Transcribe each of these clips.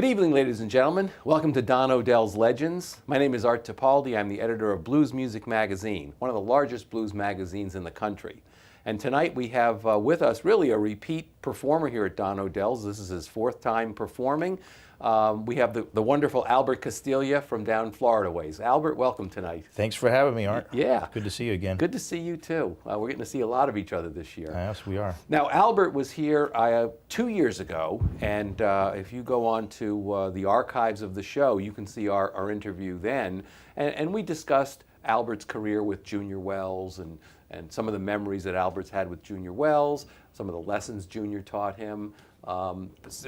Good evening, ladies and gentlemen. Welcome to Don Odell's Legends. My name is Art Tipaldi. I'm the editor of Blues Music Magazine, one of the largest blues magazines in the country. And tonight we have with us really a repeat performer here at Don Odell's. This is his fourth time performing. We have the wonderful Albert Castiligia from down Florida ways. Albert, welcome tonight. Thanks for having me, Art. Yeah. Good to see you again. Good to see you too. We're getting to see a lot of each other this year. Yes, we are. Now, Albert was here 2 years ago, and if you go on to the archives of the show, you can see our interview then. And we discussed Albert's career with Junior Wells and some of the memories that Albert's had with Junior Wells, some of the lessons Junior taught him,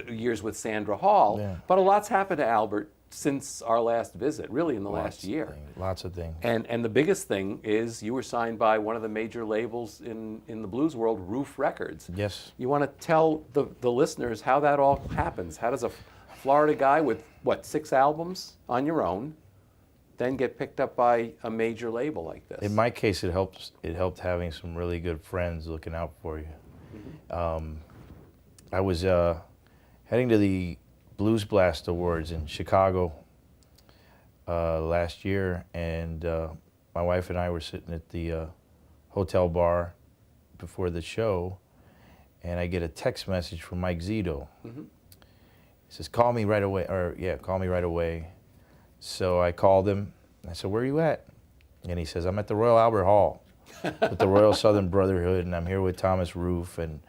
years with Sandra Hall. Yeah. But a lot's happened to Albert since our last visit, really in the last year. Lots of things. And the biggest thing is you were signed by one of the major labels in the blues world, Ruff Records. Yes. You want to tell the listeners how that all happens? How does a Florida guy with, 6 albums on your own then get picked up by a major label like this? In my case, it helped having some really good friends looking out for you. Mm-hmm. I was heading to the Blues Blast Awards in Chicago last year, and my wife and I were sitting at the hotel bar before the show, and I get a text message from Mike Zito. Mm-hmm. He says, call me right away, call me right away. So I called him, and I said, where are you at? And he says, I'm at the Royal Albert Hall with the Royal Southern Brotherhood, and I'm here with Thomas Ruff, and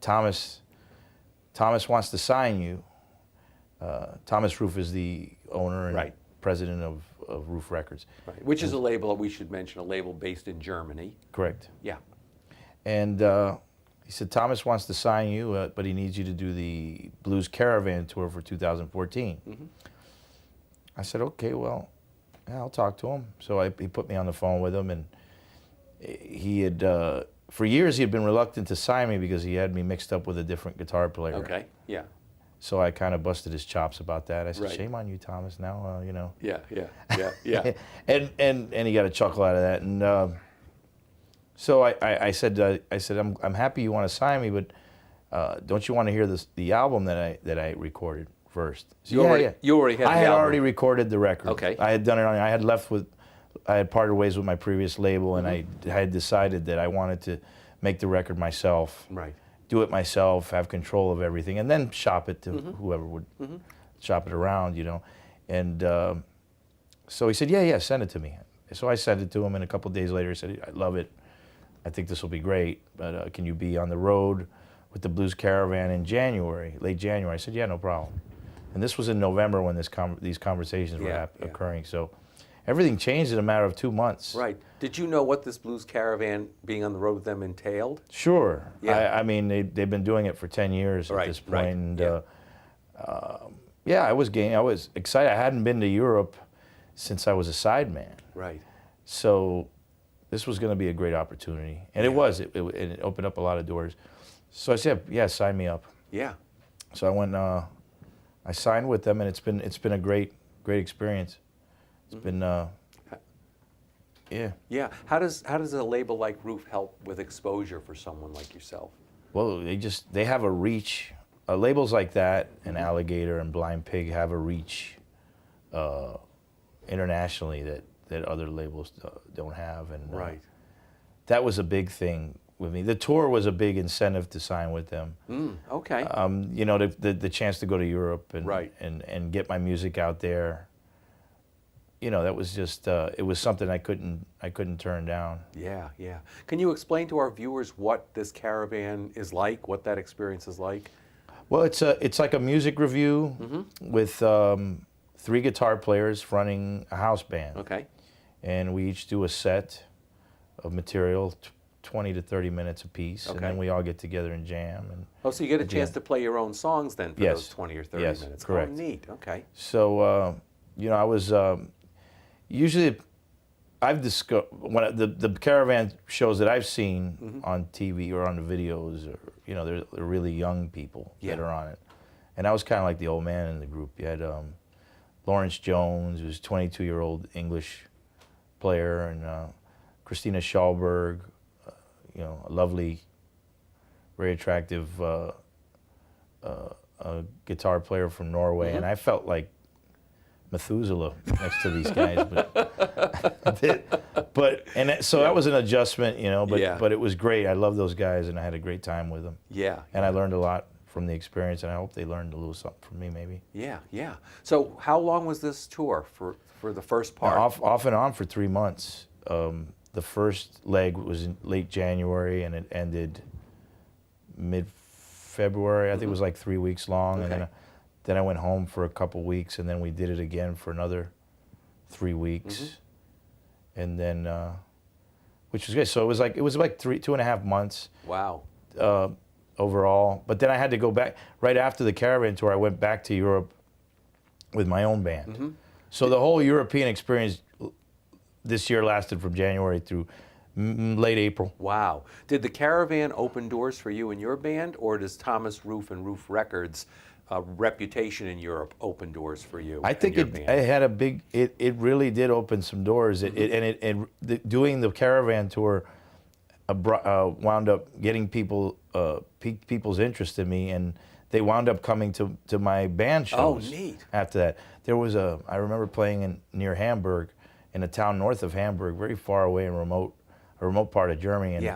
Thomas wants to sign you. Thomas Ruff is the owner and president of Ruff Records. Right. Which is a label, we should mention, a label based in Germany. Correct. Yeah. And he said, Thomas wants to sign you, but he needs you to do the Blues Caravan Tour for 2014. Mm-hmm. I said, okay, well, yeah, I'll talk to him. So he put me on the phone with him, and he had, for years he had been reluctant to sign me because he had me mixed up with a different guitar player. Okay, yeah. So I kind of busted his chops about that. I said, Right. Shame on you, Thomas, now, you know. Yeah. and he got a chuckle out of that. And so I said, I'm happy you want to sign me, but don't you want to hear the album that I recorded first? So, You already had the album. I had already recorded the record. Okay. I had done it I had parted ways with my previous label, and I had decided that I wanted to make the record myself. Right. Do it myself, have control of everything, and then shop it to whoever would shop it around, you know. And so he said, yeah, send it to me. So I sent it to him, and a couple of days later he said, I love it. I think this will be great, but can you be on the road with the Blues Caravan in January, late January? I said, yeah, no problem. And this was in November when these conversations were occurring. So everything changed in a matter of 2 months. Right. Did you know what this Blues Caravan, being on the road with them, entailed? Sure. Yeah. I mean, they've been doing it for 10 years at this point. Right. And, I was game. I was excited. I hadn't been to Europe since I was a sideman. Right. So this was going to be a great opportunity. And it was. It opened up a lot of doors. So I said, yeah, sign me up. Yeah. So I went, I signed with them, and it's been a great experience. It's been, yeah. Yeah. How does a label like Ruff help with exposure for someone like yourself? Well, they have a reach. Labels like that, and Alligator and Blind Pig have a reach internationally that other labels don't have. And Right. That was a big thing with me. The tour was a big incentive to sign with them. Okay. You know, the chance to go to Europe and Right. and get my music out there. You know, that was just it was something I couldn't turn down. Yeah. Can you explain to our viewers what this caravan is like, what that experience is like? Well, it's like a music review with 3 guitar players fronting a house band. Okay. And we each do a set of material, 20 to 30 minutes apiece, and then we all get together and jam. And so you get a chance to play your own songs then for those 20 or 30 minutes. Yes, correct. Oh, neat. Okay. So, you know, I was usually I've discovered when the caravan shows that I've seen on TV or on the videos, or you know, they're really young people that are on it, and I was kind of like the old man in the group. You had Lawrence Jones, who's a 22-year-old English player, and Christina Schallberg, you know, a lovely, very attractive a guitar player from Norway, and I felt like Methuselah next to these guys. So that was an adjustment, you know. But it was great. I love those guys, and I had a great time with them. Yeah. And I learned a lot from the experience, and I hope they learned a little something from me, maybe. Yeah, yeah. So how long was this tour for the first part? Off and on for 3 months. The first leg was in late January, and it ended mid-February. I think it was like 3 weeks long, and then I went home for a couple weeks, and then we did it again for another 3 weeks, and then which was good. So it was like 2.5 months. Wow. Overall, but then I had to go back right after the Caravan tour. I went back to Europe with my own band. So the whole European experience this year lasted from January through late April. Wow. Did the Caravan open doors for you and your band, or does Thomas Ruff and Ruff Records reputation in Europe open dours for you? I think it had a big. It really did open some doors. Doing the Caravan tour wound up getting piqued people's interest in me, and they wound up coming to my band shows. Oh, neat. After that, I remember playing near Hamburg, in a town north of Hamburg, very far away and a remote part of Germany,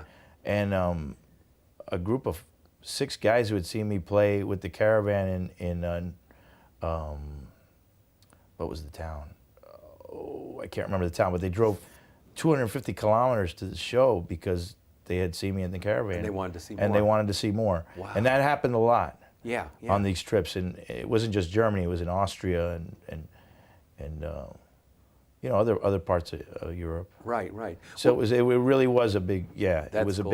and a group of 6 guys who had seen me play with the Caravan in what was the town? Oh, I can't remember the town, but they drove 250 kilometers to the show because they had seen me in the Caravan. And they wanted to see more. And they wanted to see more. Wow. And that happened a lot. Yeah, on these trips, and it wasn't just Germany; it was in Austria and you know, other parts of Europe. Right, right. So it really was a big, it was a big.